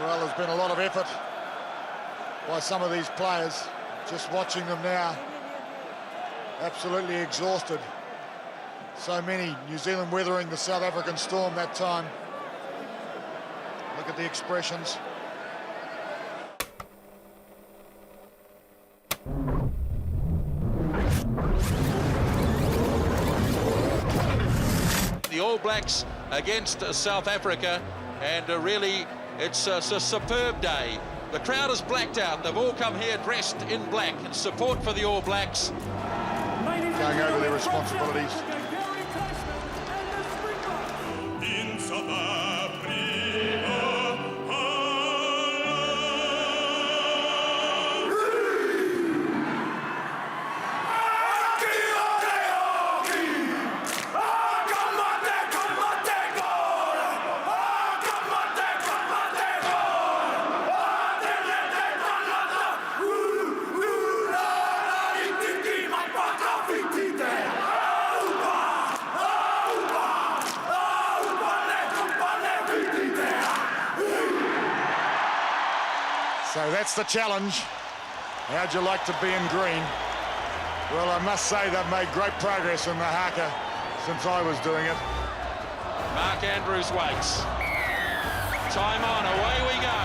Well, there's been a lot of effort by some of these players. Just watching them now, absolutely exhausted. So many. New Zealand weathering the South African storm that time. Look at the expressions. The All Blacks against South Africa, and really it's a superb day. The crowd is blacked out. They've all come here dressed in black in support for the All Blacks. Going over their responsibilities. So that's the challenge. How'd you like to be in green? Well, I must say they've made great progress in the haka since I was doing it. Mark Andrews waits. Time on, away we go.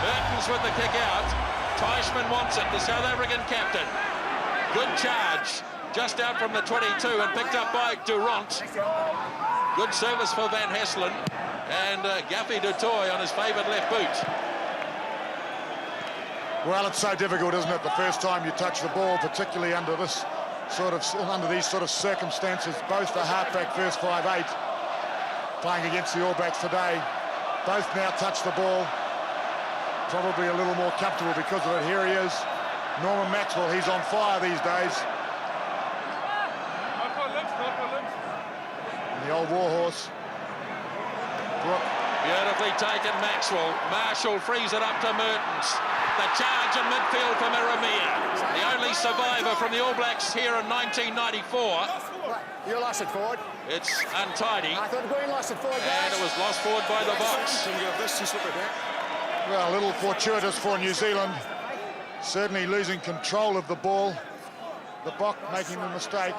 Mertens with the kick out. Teichmann wants it, the South African captain. Good charge, just out from the 22 and picked up by Durant. Good service for Van Hesselen. And Gaffy du Toit on his favoured left boot. Well, it's so difficult, isn't it? The first time you touch the ball, particularly under these sort of circumstances. Both the halfback first 5'8", playing against the All Blacks today. Both now touch the ball. Probably a little more comfortable because of it. Here he is, Norman Maxwell. He's on fire these days. And the old warhorse, Brooke. Beautifully taken, Maxwell. Marshall frees it up to Mertens. The charge in midfield for Miramia. The only survivor from the All Blacks here in 1994. You lost it forward. It's untidy. I thought Green lost it forward, guys. And it was lost forward by the Boks. Well, a little fortuitous for New Zealand. Certainly losing control of the ball. The Bok making the mistake.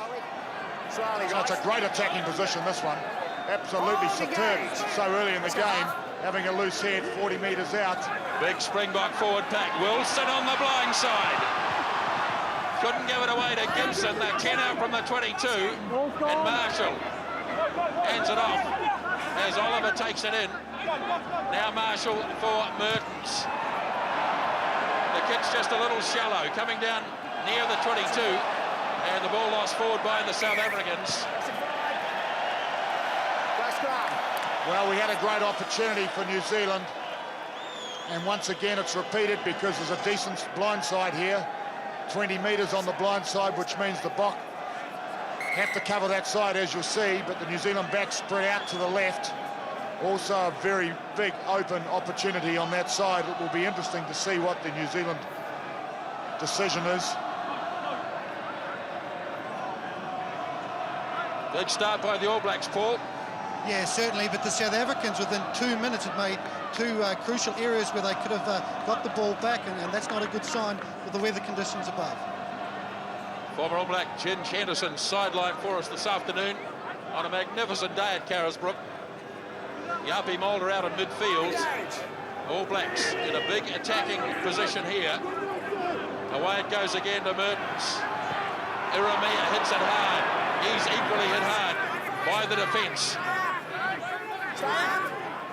So it's a great attacking position, this one. Absolutely superb so early in the game. Having a loose head 40 metres out. Big Springbok forward pack. Wilson on the blind side. Couldn't give it away to Gibson. They're 10 out from the 22. And Marshall hands it off as Oliver takes it in. Now Marshall for Mertens. The kick's just a little shallow, coming down near the 22. And the ball lost forward by the South Africans. Well, we had a great opportunity for New Zealand. And once again, it's repeated because there's a decent blindside here. 20 metres on the blind side, which means the Bok have to cover that side, as you'll see, but the New Zealand back spread out to the left. Also a very big open opportunity on that side. It will be interesting to see what the New Zealand decision is. Big start by the All Blacks, Paul. Yeah, certainly, but the South Africans within 2 minutes had made two crucial areas where they could have got the ball back, and that's not a good sign with the weather conditions above. Former All Black Ginge Henderson sidelined for us this afternoon on a magnificent day at Carisbrook. Yapi Mulder out in midfield. All Blacks in a big attacking position here. Away it goes again to Mertens. Iramia hits it hard. He's equally hit hard by the defence.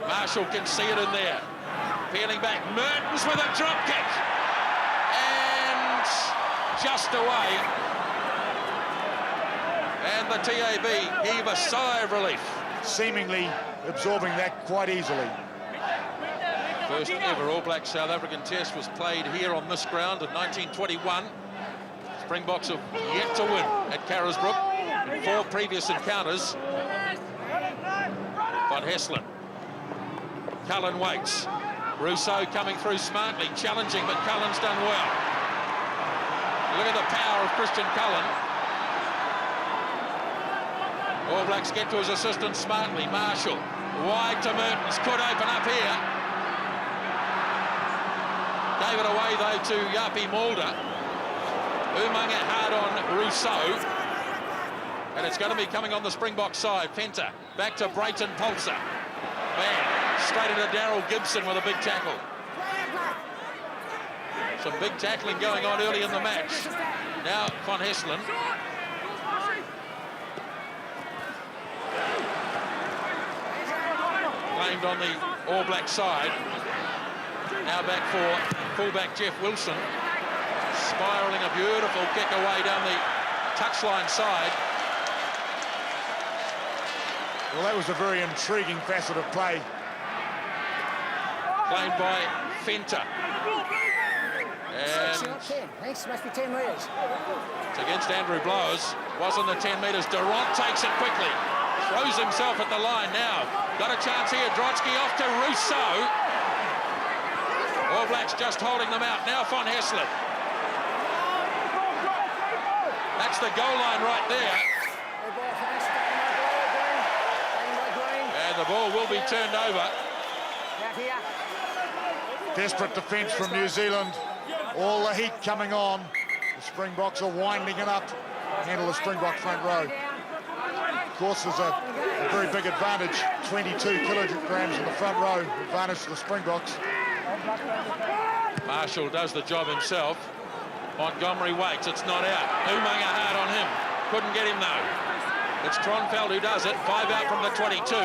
Marshall can see it in there. Peeling back, Mertens with a drop kick. And just away. And the TAB heave a sigh of relief. Seemingly absorbing that quite easily. First ever All Black South African test was played here on this ground in 1921. Springboks have yet to win at Carisbrook in 4 previous encounters. Van Hesselen. Cullen waits. Rousseau coming through smartly, challenging, but Cullen's done well. Look at the power of Christian Cullen. All Blacks get to his assistance smartly. Marshall, wide to Mertens, could open up here. Gave it away, though, to Yapi Mulder. Umaga hard on Rousseau. And it's going to be coming on the Springbok side. Fenter back to Brayton Pulser. Bang. Straight into Daryl Gibson with a big tackle. Some big tackling going on early in the match. Now Van Hesselen. Claimed on the All Black side. Now back for fullback Jeff Wilson. Spiralling a beautiful kick away down the touchline side. Well, that was a very intriguing facet of play. Claimed by Fenter. And Thanks, must be 10 metres. it's against Andrew Blowers. Wasn't the 10 metres. Durant takes it quickly. Throws himself at the line now. Got a chance here. Drotsky off to Rousseau. All Blacks just holding them out. Now Van Hesselen. That's the goal line right there. And the ball will be turned over. Desperate defence from New Zealand. All the heat coming on. The Springboks are winding it up. Handle the Springbok front row. Of course, there's a very big advantage. 22 kilograms in the front row. Advantage to the Springboks. Marshall does the job himself. Montgomery waits. It's not out. Umaga hard on him. Couldn't get him, though. It's Tronfeld who does it. 5 out from the 22.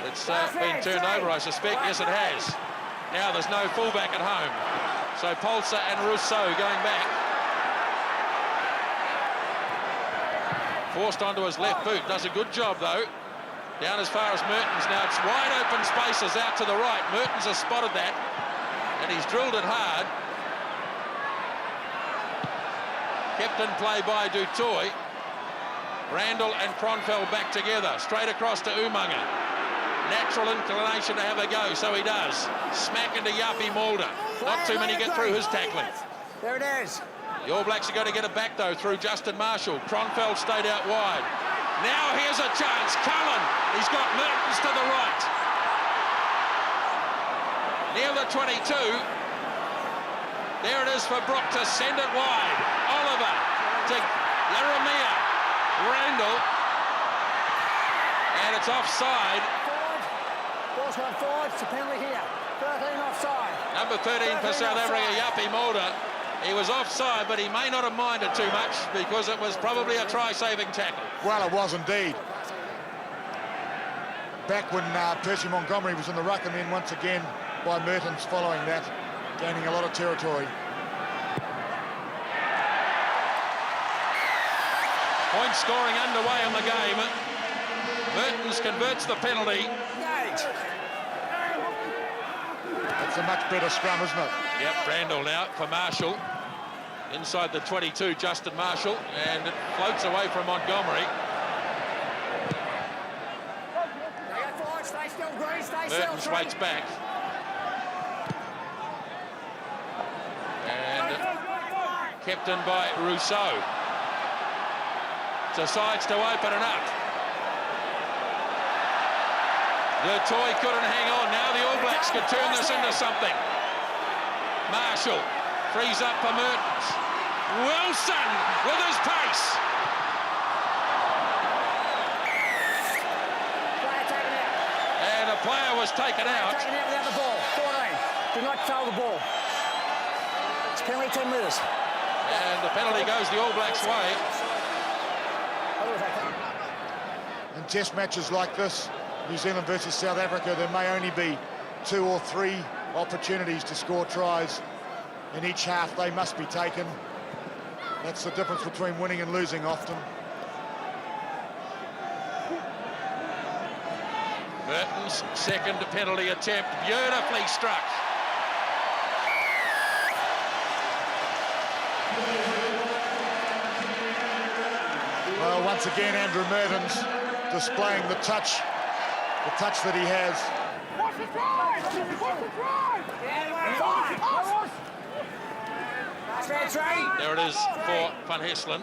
It's been turned over, I suspect. Yes, it has. Now there's no fullback at home. So Pulser and Rousseau going back. Forced onto his left boot. Does a good job, though. Down as far as Mertens. Now it's wide open spaces out to the right. Mertens has spotted that. And he's drilled it hard. Kept in play by Dutoy. Randall and Kronfeld back together. Straight across to Umaga. Natural inclination to have a go, so he does. Smack into Yapi Mulder. Not too many get through his tackling. There it is. The All Blacks are going to get it back, though, through Justin Marshall. Kronfeld stayed out wide. Now here's a chance. Cullen. He's got Mertens to the right. Near the 22. There it is for Brook to send it wide. Oliver to Laramia. Randall. And it's offside. Ball's gone forward. It's a penalty here. 13 offside. Number 13 for South Africa, Yapi Mulder. He was offside, but he may not have minded too much because it was probably a try-saving tackle. Well, it was indeed. Back when Percy Montgomery was in the ruck, and then once again by Mertens following that, gaining a lot of territory. Point scoring underway in the game. Mertens converts the penalty. It's a much better scrum, isn't it? Yep, Randall now for Marshall. Inside the 22, Justin Marshall, and it floats away from Montgomery. Mertens waits back. And kept in by Rousseau. Decides to open it up. The toy couldn't hang on. Now the All Blacks could turn this into something. Marshall frees up for Mertens. Wilson with his pace. And a player was taken out. Taken out without the ball. 14. Do not foul the ball. It's penalty 10 metres. And the penalty goes the All Blacks' way. In test matches like this, New Zealand versus South Africa, there may only be 2 or 3 opportunities to score tries. In each half, they must be taken. That's the difference between winning and losing often. Mertens' second penalty attempt, beautifully struck. Well, once again, Andrew Mertens displaying the touch that he has. There it is for Van Hesselen.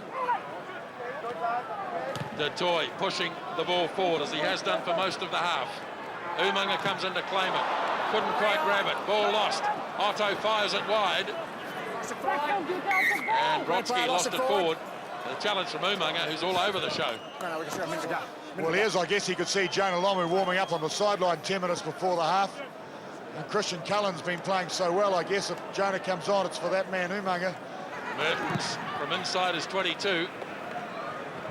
De Toy pushing the ball forward as he has done for most of the half. Umaga comes in to claim it. Couldn't quite grab it. Ball lost. Otto fires it wide. And Brodsky lost it forward. The challenge from Umaga, who's all over the show. Well, here's, I guess you could see Jonah Lomu warming up on the sideline 10 minutes before the half. And Christian Cullen's been playing so well, I guess if Jonah comes on, it's for that man, Umaga. Mertens from inside his 22.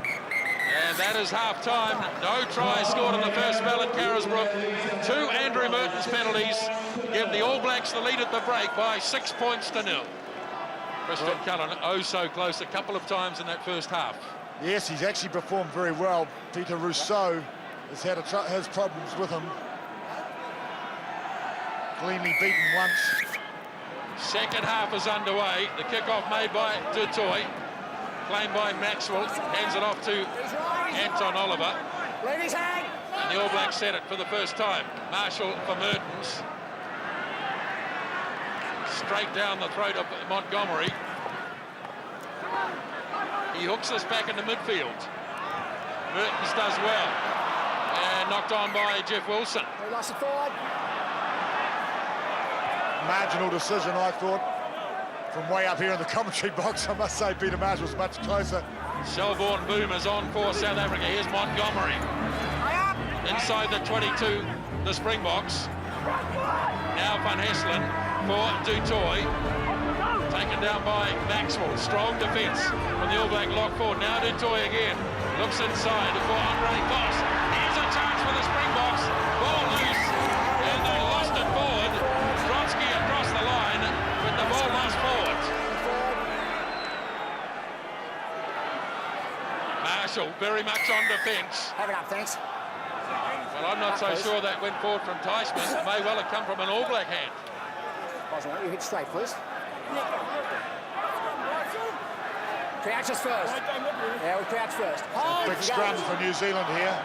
And that is half-time. No try scored in the first spell at Carisbrook. 2 Andrew Mertens penalties give the All Blacks the lead at the break by 6 points to 0. Christian Cullen, oh so close a couple of times in that first half. Yes, he's actually performed very well. Peter Rousseau has problems with him. Cleanly beaten once. Second half is underway. The kickoff made by Du Toit. Claimed by Maxwell. Hands it off to Anton Oliver. And the All Blacks set it for the first time. Marshall for Mertens. Straight down the throat of Montgomery. He hooks us back into midfield. Mertens does well. And knocked on by Jeff Wilson. Marginal decision, I thought. From way up here in the commentary box, I must say Peter Marshall was much closer. Selborne Boomers on for South Africa. Here's Montgomery. Inside the 22, the Springboks. Now Van Hesselen for Du Toit. Taken down by Maxwell. Strong defence from the All Black lock forward. Now Du Toit again. Looks inside for Andre Vos. Here's a chance for the Springboks. Ball loose. And they lost it forward. Brodsky across the line, but the ball lost forward. Marshall very much on defence. Have it up, thanks. Well, I'm not so sure that went forward from Tysman. It may well have come from an All Black hand. You hit straight, please. Crouch us first. Yeah, we crouch first. Big scrum for New Zealand here.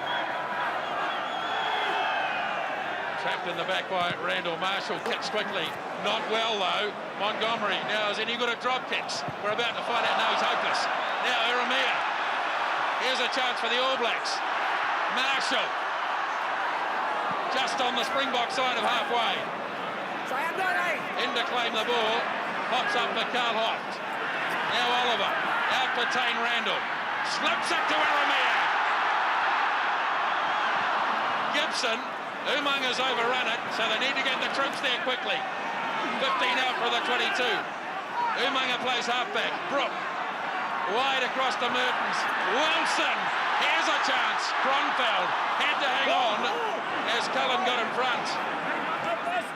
Trapped in the back by Randall. Marshall kicks quickly. Not well, though. Montgomery now is any good at drop kicks. We're about to find out. No, he's hopeless. Now Eremia. Here's a chance for the All Blacks. Marshall. Just on the Springbok side of halfway. In to claim the ball. Pops up for Carl Hoft. Now Oliver. Out for Tane Randall. Slips it to Eremia. Gibson. Umanga's overrun it, so they need to get the troops there quickly. 15 out for the 22. Umaga plays halfback. Brook. Wide across to Mertens. Wilson. Here's a chance. Kronfeld had to hang on as Cullen got in front.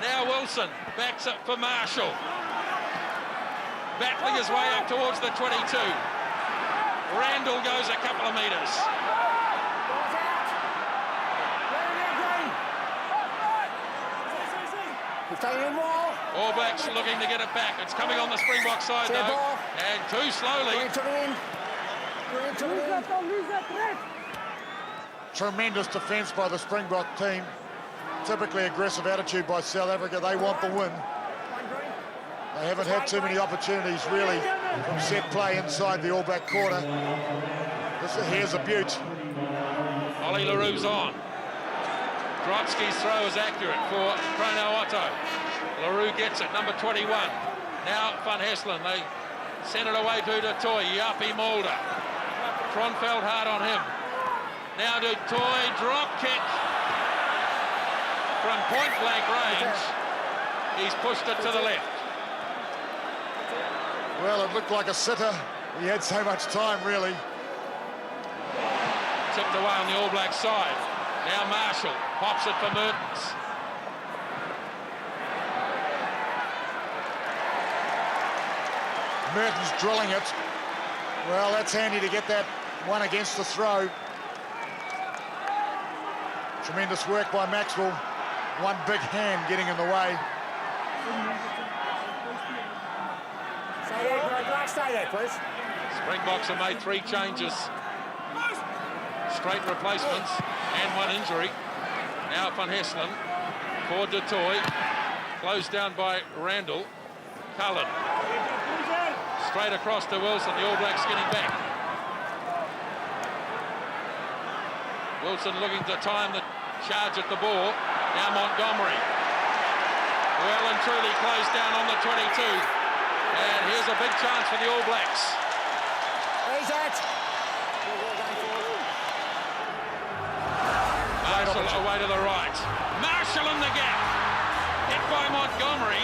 Now Wilson backs up for Marshall. Battling his way up towards the 22. Randall goes a couple of metres. All Blacks looking to get it back. It's coming on the Springbok side though. And too slowly. Tremendous defence by the Springbok team. Typically aggressive attitude by South Africa. They want the win. They haven't had too many opportunities really from set play inside the All Black quarter. Here's a beaut. Ollie LaRue's on. Brodsky's throw is accurate for Prono Otto. LaRue gets it, number 21. Now Van Hesselen, they send it away to Du Toit. Yapi Mulder. Kronfeld hard on him. Now Du Toit, drop kick. From point blank range, he's pushed it to the left. Well, it looked like a sitter. He had so much time, really. Tipped away on the All Black side. Now Marshall pops it for Mertens. Mertens drilling it. Well, that's handy to get that one against the throw. Tremendous work by Maxwell. One big hand getting in the way. Stay there, please. Springboks have made 3 changes. Straight replacements and 1 injury. Now Van Hesselen for Du Toit. Closed down by Randall. Cullen. Straight across to Wilson. The All Blacks getting back. Wilson looking to time the charge at the ball. Now Montgomery. Well and truly closed down on the 22. And here's a big chance for the All Blacks. Where's that? Marshall away to the right. Marshall in the gap. Hit by Montgomery,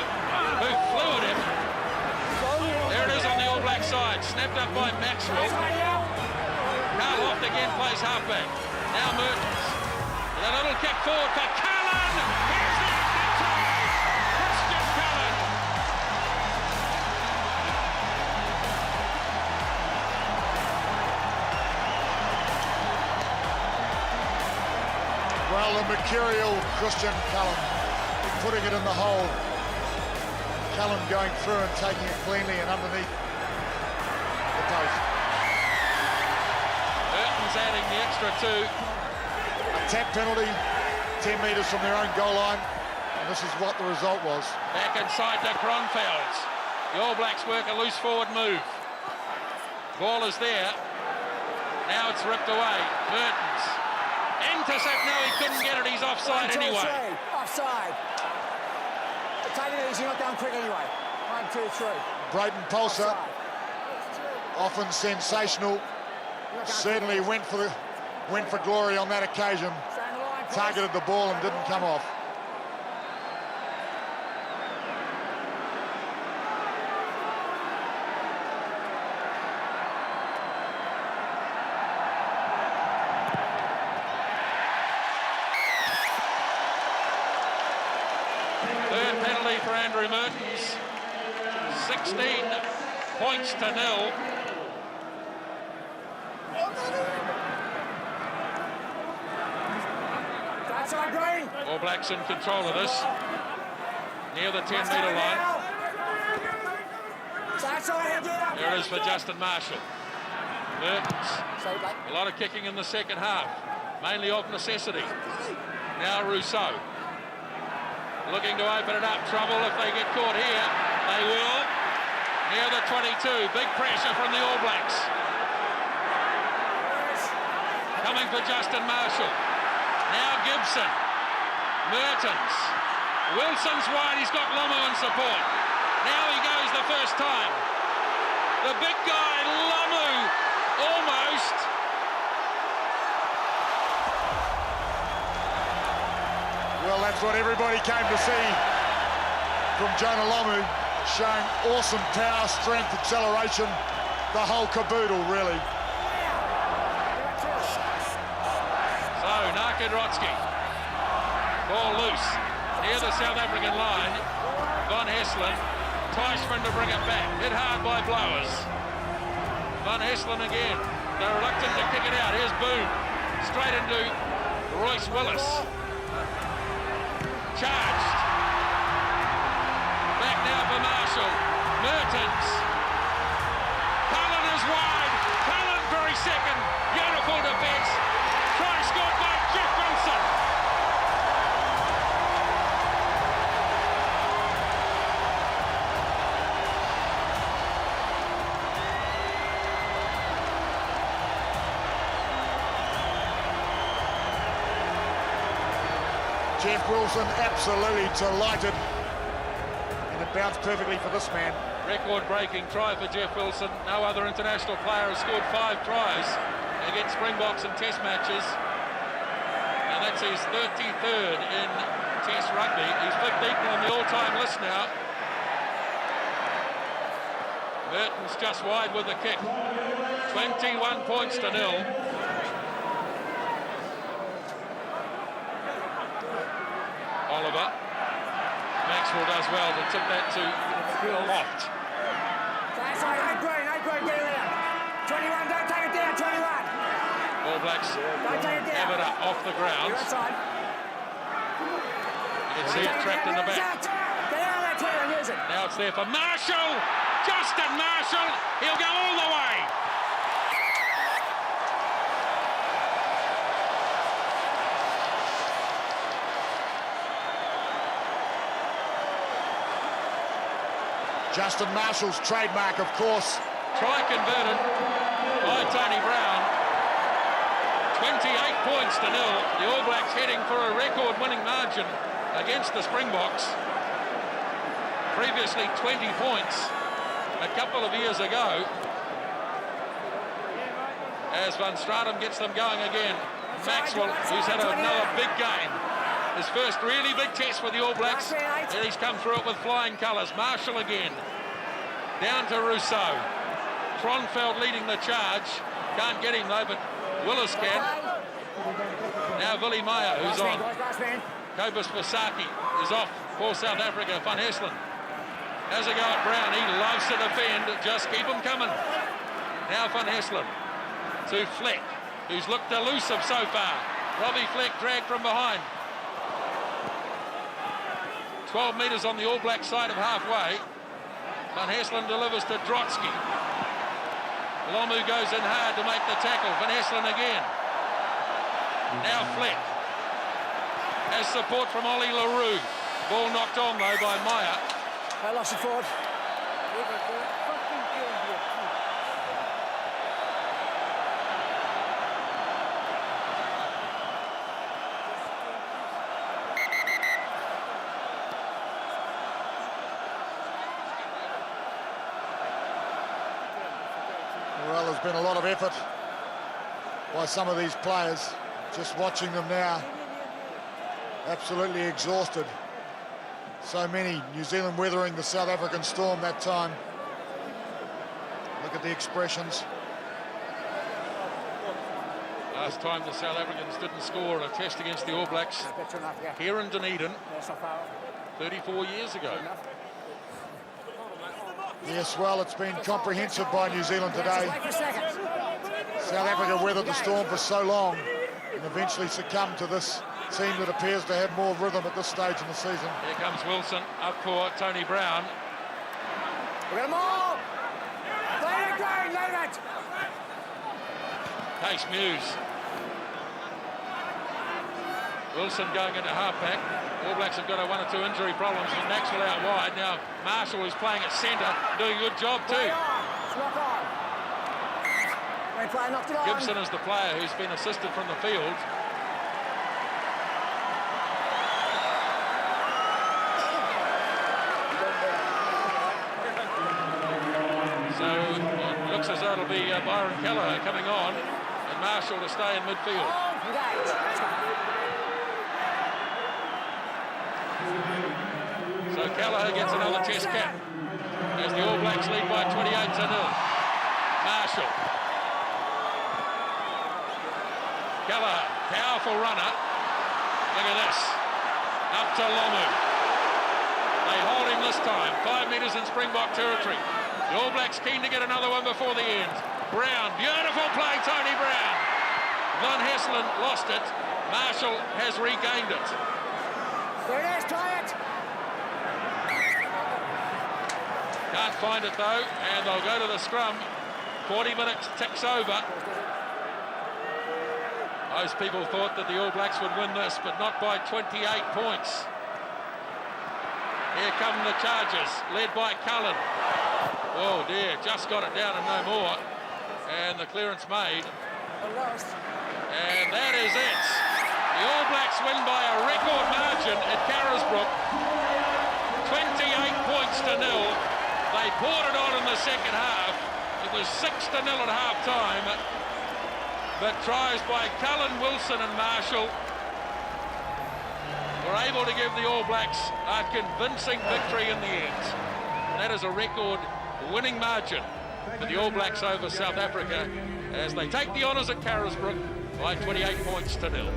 who flew at him. There it is on the All Black side. Snapped up by Maxwell. Carl Loft again plays halfback. Now Mertens. With a little kick forward for Cullen. Here's the try. Christian Cullen. Well, the mercurial Christian Cullen putting it in the hole. Cullen going through and taking it cleanly and underneath the post. Mertens adding the extra 2. A tap penalty, 10 metres from their own goal line, and this is what the result was. Back inside to Kronfeld. The All Blacks work a loose forward move. Ball is there. Now it's ripped away. Mertens. Intercept. No, he couldn't get it. He's offside anyway. Offside. Take it easy, you're not going quick anyway. 1, 2, 3. Brayden Pulser, Offside. often sensational, certainly went for glory on that occasion. Stay in the line, please. Targeted the ball and didn't come off. Third penalty for Andrew Mertens. 16 points to 0. That's our green. All Blacks in control of this. Near the 10-metre line. That's our head. There it is for Justin Marshall. Mertens. Sorry, mate. A lot of kicking in the second half. Mainly of necessity. Now Rousseau. Looking to open it up. Trouble if they get caught here. They will. Near the 22. Big pressure from the All Blacks. Coming for Justin Marshall. Now Gibson. Mertens. Wilson's wide. He's got Lomu in support. Now he goes the first time. The big guy, Lomu, almost. Well, that's what everybody came to see from Jonah Lomu, showing awesome power, strength, acceleration, the whole caboodle, really. So, Narkodrotsky. Ball loose. Near the South African line. Van Hesselen. Teichmann to bring it back. Hit hard by Blowers. Van Hesselen again. They're reluctant to kick it out. Here's Boone. Straight into Royce Willis. Charged. Back now for Marshall. Mertens. Cullen is wide. Cullen for his second. Beautiful defence. Try scored by Jeff Wilson. Jeff Wilson absolutely delighted, and it bounced perfectly for this man. Record-breaking try for Jeff Wilson. No other international player has scored 5 tries against Springboks in Test matches. And that's his 33rd in Test rugby. He's flicked equal on the all-time list now. Mertens just wide with the kick. 21 points to 0. Oliver. Maxwell does well to tip that to Loft. That's right, 8 green, get it out. 21, don't take it down, 21. All Blacks Don't take it down. have it up off the ground. You're outside. You can see it trapped in the back. Get out of that 21, use it. Now it's there for Marshall. Justin Marshall. He'll go all the way. Justin Marshall's trademark, of course. Try converted by Tony Brown. 28 points to nil. The All Blacks heading for a record-winning margin against the Springboks. Previously 20 points a couple of years ago. As Van Stratum gets them going again. Maxwell, who's had another big game. His first really big test for the All Blacks. And he's come through it with flying colours. Marshall again. Down to Rousseau. Tronfeld leading the charge. Can't get him though, but Willis can. Now Willie Meyer, who's on. Kobus Vasaki is off for South Africa. Van Hesselen has a go at Brown. He loves to defend. Just keep him coming. Now Van Hesselen to Fleck, who's looked elusive so far. Robbie Fleck dragged from behind. 12 metres on the All Black side of halfway. Van Hesselen delivers to Drotsky. Lomu goes in hard to make the tackle. Van Hesselen again. Now Fleck has support from Ollie LaRue. Ball knocked on though by Meyer. I lost it forward. Well, there's been a lot of effort by some of these players. Just watching them now, absolutely exhausted. So many. New Zealand weathering the South African storm that time. Look at the expressions. Last time the South Africans didn't score a test against the All Blacks here in Dunedin 34 years ago. Yes, well, it's been comprehensive by New Zealand today. South Africa weathered the storm for so long and eventually succumbed to this team that appears to have more rhythm at this stage in the season. Here comes Wilson up for Tony Brown. We got them all! Play it again, let it! Case Muse. Wilson going into halfback. All Blacks have got one or two injury problems with Maxwell out wide. Now Marshall, who's playing at centre, doing a good job too. Gibson is the player who's been assisted from the field. So it looks as though it'll be Byron Kelleher coming on and Marshall to stay in midfield. So Kelleher gets another test cap as the All Blacks lead by 28-0. Marshall. Kelleher, powerful runner. Look at this. Up to Lomu. They hold him this time. 5 metres in Springbok territory. The All Blacks keen to get another one before the end. Brown, beautiful play, Tony Brown. Van Hesselen lost it. Marshall has regained it. There it is, try it! Can't find it though, and they'll go to the scrum. 40 minutes ticks over. Most people thought that the All Blacks would win this, but not by 28 points. Here come the Chargers, led by Cullen. Oh dear, just got it down and no more. And the clearance made. And that is it. The All Blacks win by a record margin at Carisbrook. 28 points to nil. They poured it on in the second half. It was 6-0 at half-time. But tries by Cullen, Wilson and Marshall were able to give the All Blacks a convincing victory in the end. And that is a record-winning margin for the All Blacks over South Africa as they take the honours at Carisbrook by 28 points to nil.